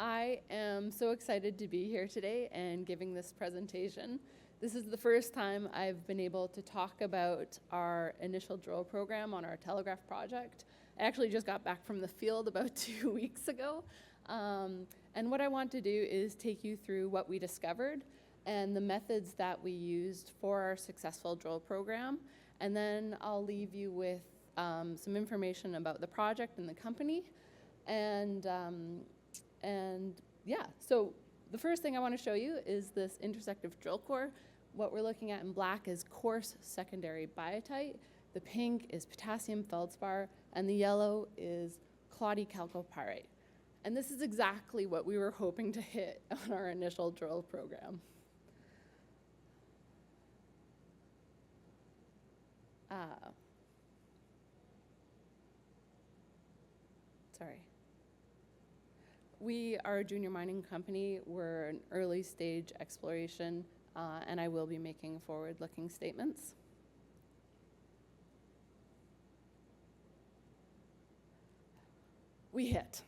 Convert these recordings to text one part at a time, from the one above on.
I am so excited to be here today and giving this presentation. This is the first time I've been able to talk about our initial drill program on our telegraph project. I actually just got back from the field about 2 weeks ago. And what I want to do is take you through what we discovered and the methods that we used for our successful drill program. And then I'll leave you with some information about the project and the company. And yeah, so the first thing I want to show you is this intersective drill core. What we're looking at in black is coarse secondary biotite. The pink is potassium feldspar, and the yellow is cloddy chalcopyrite. And this is exactly what we were hoping to hit on our initial drill program. Sorry. We are a junior mining company. We're an early stage exploration, and I will be making forward-looking statements. We hit.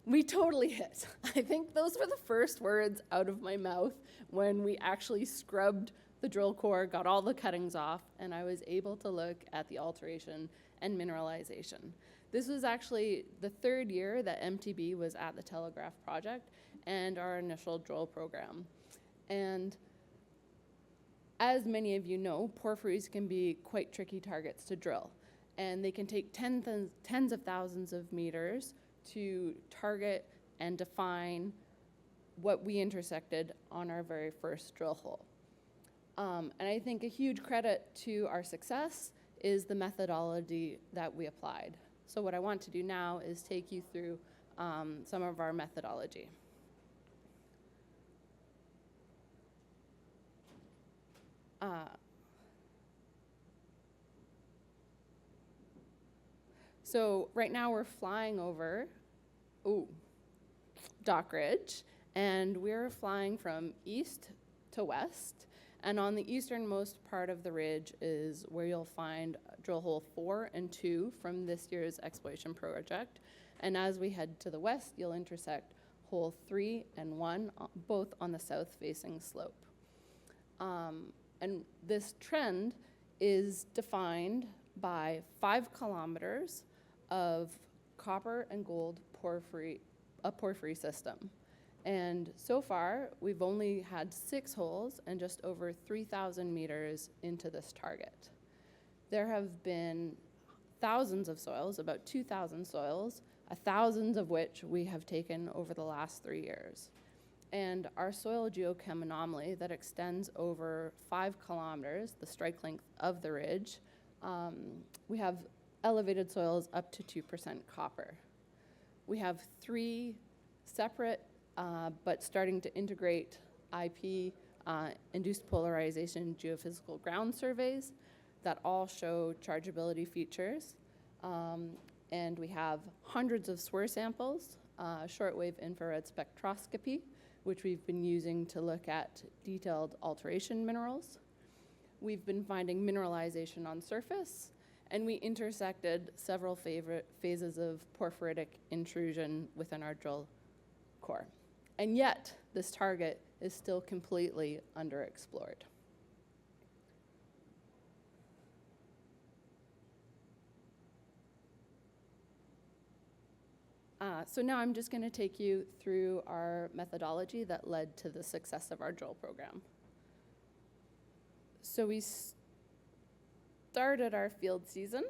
We totally hit. I think those were the first words out of my mouth when we actually scrubbed the drill core, got all the cuttings off, and I was able to look at the alteration and mineralization. This was actually the third year that MTB was at the Telegraph project and our initial drill program. And as many of you know, porphyries can be quite tricky targets to drill. And they can take tens of thousands of meters to target and define what we intersected on our very first drill hole. And I think a huge credit to our success is the methodology that we applied. So what I want to do now is take you through some of our methodology. So right now we're flying over Dock Ridge, and we're flying from east to west. And on the easternmost part of the ridge is where you'll find drill hole 4 and 2 from this year's exploration project. And as we head to the west, you'll intersect hole 3 and 1, both on the south-facing slope. And this trend is defined by 5 kilometers of copper and gold porphyry system. And so far, we've only had 6 holes and just over 3,000 meters into this target. There have been thousands of soils, about 2,000 soils, 1,000 of which we have taken over the last 3 years. And our soil geochem anomaly that extends over 5 kilometers, the strike length of the ridge, we have elevated soils up to 2% copper. We have 3 separate but starting to integrate IP, induced polarization geophysical ground surveys that all show chargeability features. And we have hundreds of SWIR samples, shortwave infrared spectroscopy, which we've been using to look at detailed alteration minerals. We've been finding mineralization on surface, and we intersected several phases of porphyritic intrusion within our drill core. And yet, this target is still completely underexplored. So now I'm just going to take you through our methodology that led to the success of our drill program. So we started our field season.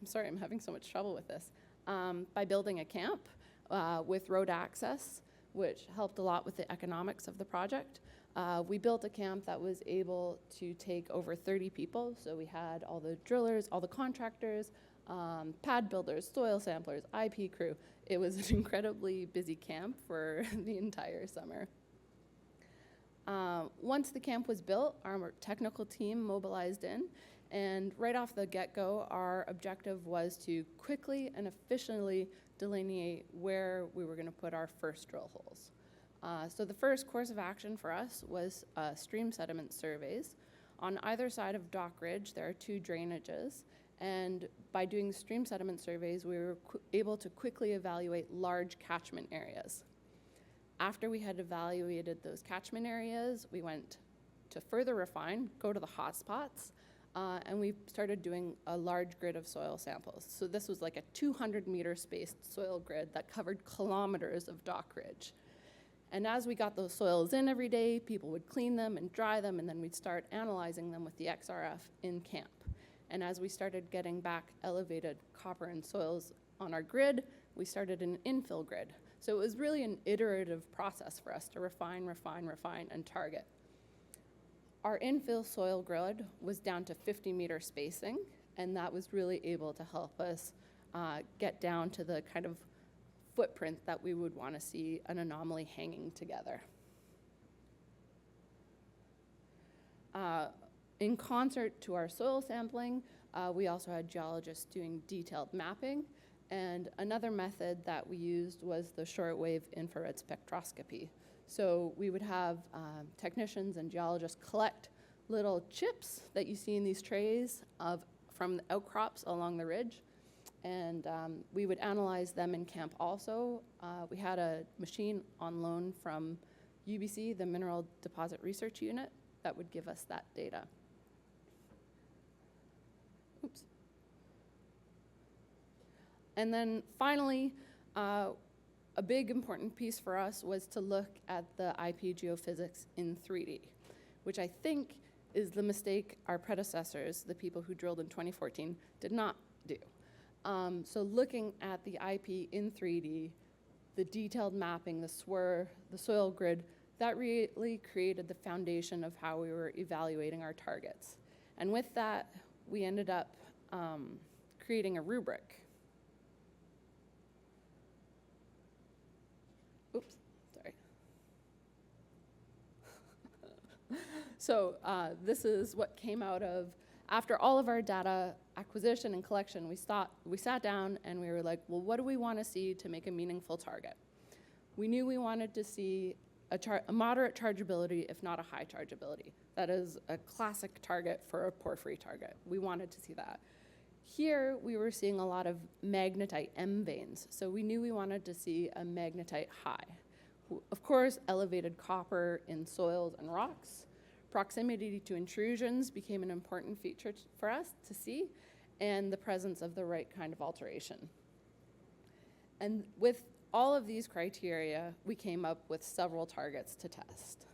I'm sorry, I'm having so much trouble with this. By building a camp with road access, which helped a lot with the economics of the project. We built a camp that was able to take over 30 people. So we had all the drillers, all the contractors, pad builders, soil samplers, IP crew. It was an incredibly busy camp for the entire summer. Once the camp was built, our technical team mobilized in, and right off the get-go, our objective was to quickly and efficiently delineate where we were going to put our first drill holes. So the first course of action for us was stream sediment surveys. On either side of Dock Ridge, there are 2 drainages, And by doing stream sediment surveys, we were able to quickly evaluate large catchment areas. After we had evaluated those catchment areas, we went to further refine, go to the hotspots, and we started doing a large grid of soil samples. So this was like a 200-meter spaced soil grid that covered kilometers of dock ridge. And as we got those soils in every day, people would clean them and dry them, and then we'd start analyzing them with the XRF in camp. And as we started getting back elevated copper and soils on our grid, we started an infill grid. So it was really an iterative process for us to refine, and target. Our infill soil grid was down to 50-meter spacing, and that was really able to help us get down to the kind of footprint that we would want to see an anomaly hanging together. In concert to our soil sampling, we also had geologists doing detailed mapping, and another method that we used was the shortwave infrared spectroscopy. So we would have technicians and geologists collect little chips that you see in these trays from the outcrops along the ridge, and we would analyze them in camp also. We had a machine on loan from UBC, the Mineral Deposit Research Unit, that would give us that data. Oops. And then finally, a big important piece for us was to look at the IP geophysics in 3D, which I think is the mistake our predecessors, the people who drilled in 2014, did not do. So looking at the IP in 3D, the detailed mapping, the SWIR, the soil grid, that really created the foundation of how we were evaluating our targets. And with that, we ended up creating a rubric. Oops, sorry. So this is what came out of, after all of our data acquisition and collection, we sat down and we were like, well, what do we want to see to make a meaningful target? We knew we wanted to see a moderate chargeability, if not a high chargeability. That is a classic target for a porphyry target. We wanted to see that. Here, we were seeing a lot of magnetite M veins, so we knew we wanted to see a magnetite high. Of course, elevated copper in soils and rocks. Proximity to intrusions became an important feature for us to see, and the presence of the right kind of alteration. And with all of these criteria, we came up with several targets to test.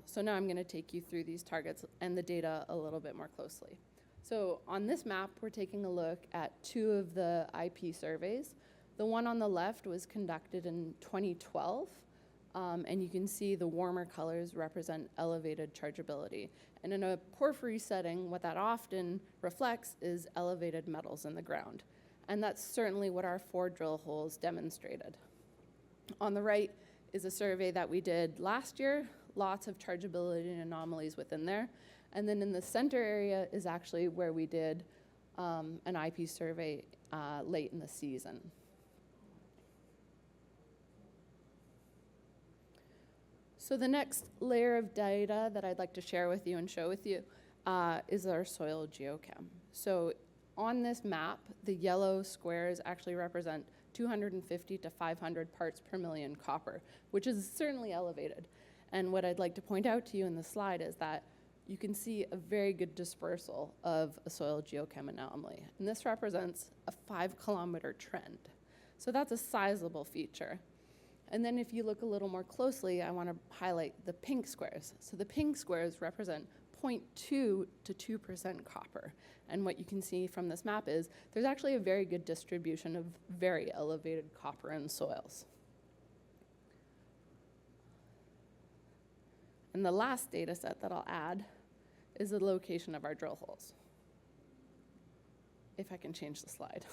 So now I'm going to take you through these targets and the data a little bit more closely. So on this map, we're taking a look at 2 of the IP surveys. The one on the left was conducted in 2012, and you can see the warmer colors represent elevated chargeability. And in a porphyry setting, what that often reflects is elevated metals in the ground. And that's certainly what our 4 drill holes demonstrated. On the right is a survey that we did last year, lots of chargeability and anomalies within there. And then in the center area is actually where we did an IP survey late in the season. So the next layer of data that I'd like to share with you and show with you is our soil geochem. So on this map, the yellow squares actually represent 250 to 500 parts per million copper, which is certainly elevated. And what I'd like to point out to you in the slide is that you can see a very good dispersal of a soil geochem anomaly. And this represents a 5-kilometer trend. So that's a sizable feature. And then if you look a little more closely, I want to highlight the pink squares. So the pink squares represent 0.2 to 2% copper. And what you can see from this map is there's actually a very good distribution of very elevated copper in soils. And the last data set that I'll add is the location of our drill holes. If I can change the slide.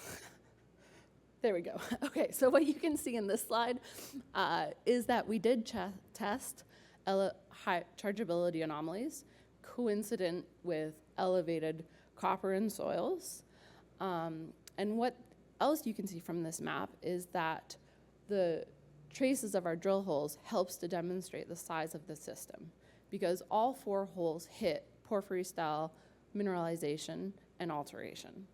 There we go. Okay, so what you can see in this slide is that we did test high chargeability anomalies coincident with elevated copper in soils. And what else you can see from this map is that the traces of our drill holes helps to demonstrate the size of the system, because all 4 holes hit porphyry style mineralization, and alteration.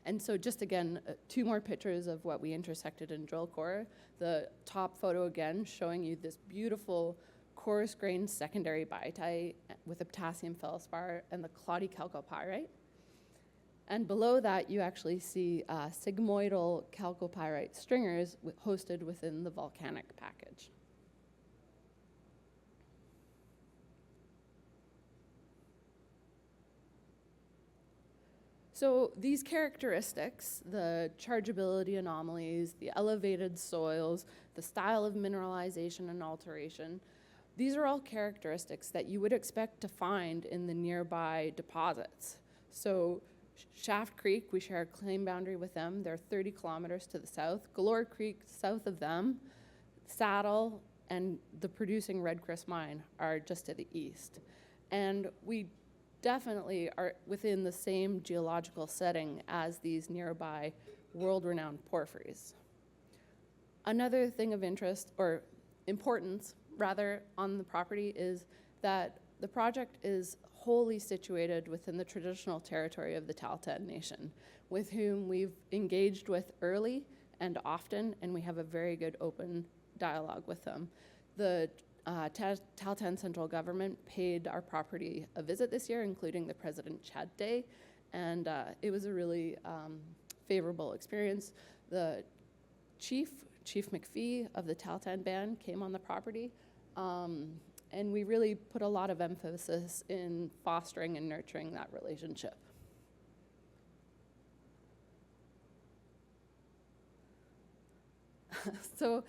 And so just again, 2 more pictures of what we intersected in drill core. The top photo again showing you this beautiful coarse-grained secondary biotite with a potassium feldspar and the cloddy chalcopyrite. And below that, you actually see sigmoidal chalcopyrite stringers hosted within the volcanic package. So these characteristics, the chargeability anomalies, the elevated soils, the style of mineralization and alteration, these are all characteristics that you would expect to find in the nearby deposits. So Shaft Creek, we share a claim boundary with them. They're 30 kilometers to the south. Galore Creek, south of them. Saddle and the producing Red Chris mine are just to the east. And we definitely are within the same geological setting as these nearby world-renowned porphyries. Another thing of interest, or importance rather, on the property is that the project is wholly situated within the traditional territory of the Tahltan Nation, with whom we've engaged with early and often, and we have a very good open dialogue with them. The Tahltan central government paid our property a visit this year, including the President Chad Day, and it was a really favorable experience. The Chief McPhee of the Tahltan band came on the property, and we really put a lot of emphasis in fostering and nurturing that relationship. So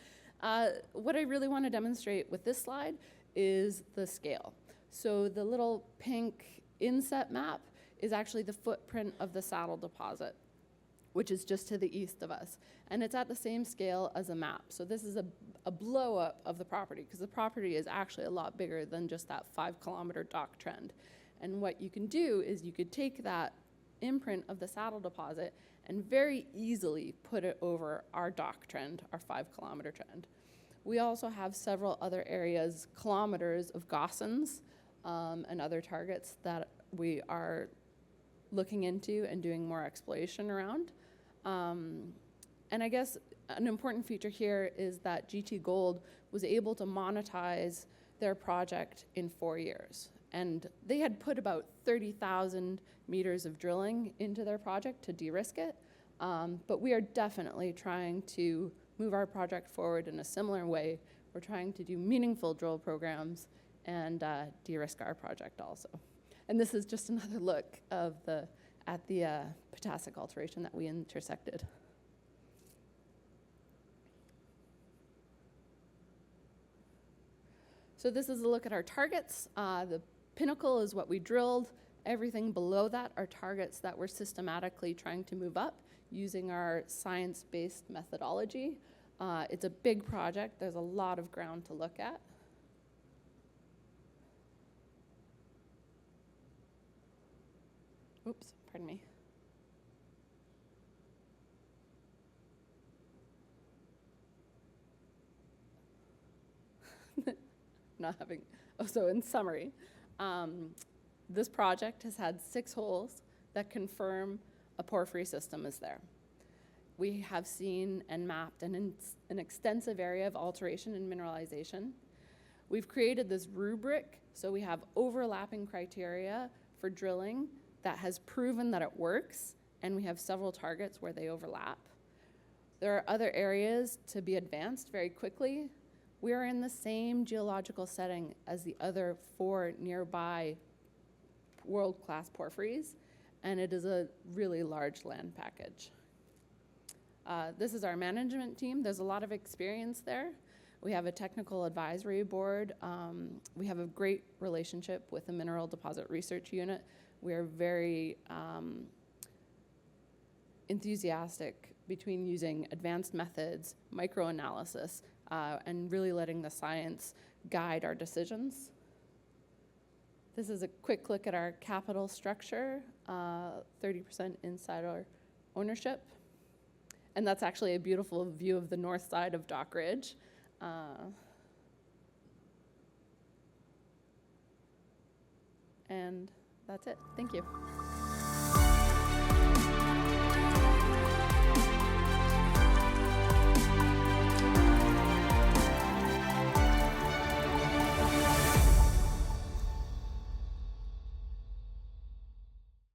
what I really want to demonstrate with this slide is the scale. So the little pink inset map is actually the footprint of the saddle deposit, which is just to the east of us. And it's at the same scale as a map. So this is a blow up of the property, because the property is actually a lot bigger than just that 5-kilometer dock trend. And what you can do is you could take that imprint of the saddle deposit and very easily put it over our dock trend, our 5-kilometer trend. We also have several other areas, kilometers of gossans and other targets that we are looking into and doing more exploration around. And I guess an important feature here is that GT Gold was able to monetize their project in 4 years. And they had put about 30,000 meters of drilling into their project to de-risk it. But we are definitely trying to move our project forward in a similar way. We're trying to do meaningful drill programs and de-risk our project also. And this is just another look at the potassic alteration that we intersected. So this is a look at our targets. The pinnacle is what we drilled. Everything below that are targets that we're systematically trying to move up using our science-based methodology. It's a big project. There's a lot of ground to look at. Oops, pardon me. So in summary, this project has had 6 holes that confirm a porphyry system is there. We have seen and mapped an extensive area of alteration and mineralization. We've created this rubric, so we have overlapping criteria for drilling that has proven that it works, and we have several targets where they overlap. There are other areas to be advanced very quickly. We are in the same geological setting as the other 4 nearby world-class porphyries, and it is a really large land package. This is our management team. There's a lot of experience there. We have a technical advisory board. We have a great relationship with the Mineral Deposit Research Unit. We are very enthusiastic between using advanced methods, microanalysis, and really letting the science guide our decisions. This is a quick look at our capital structure, 30% insider ownership. And that's actually a beautiful view of the north side of Dock Ridge. And that's it. Thank you.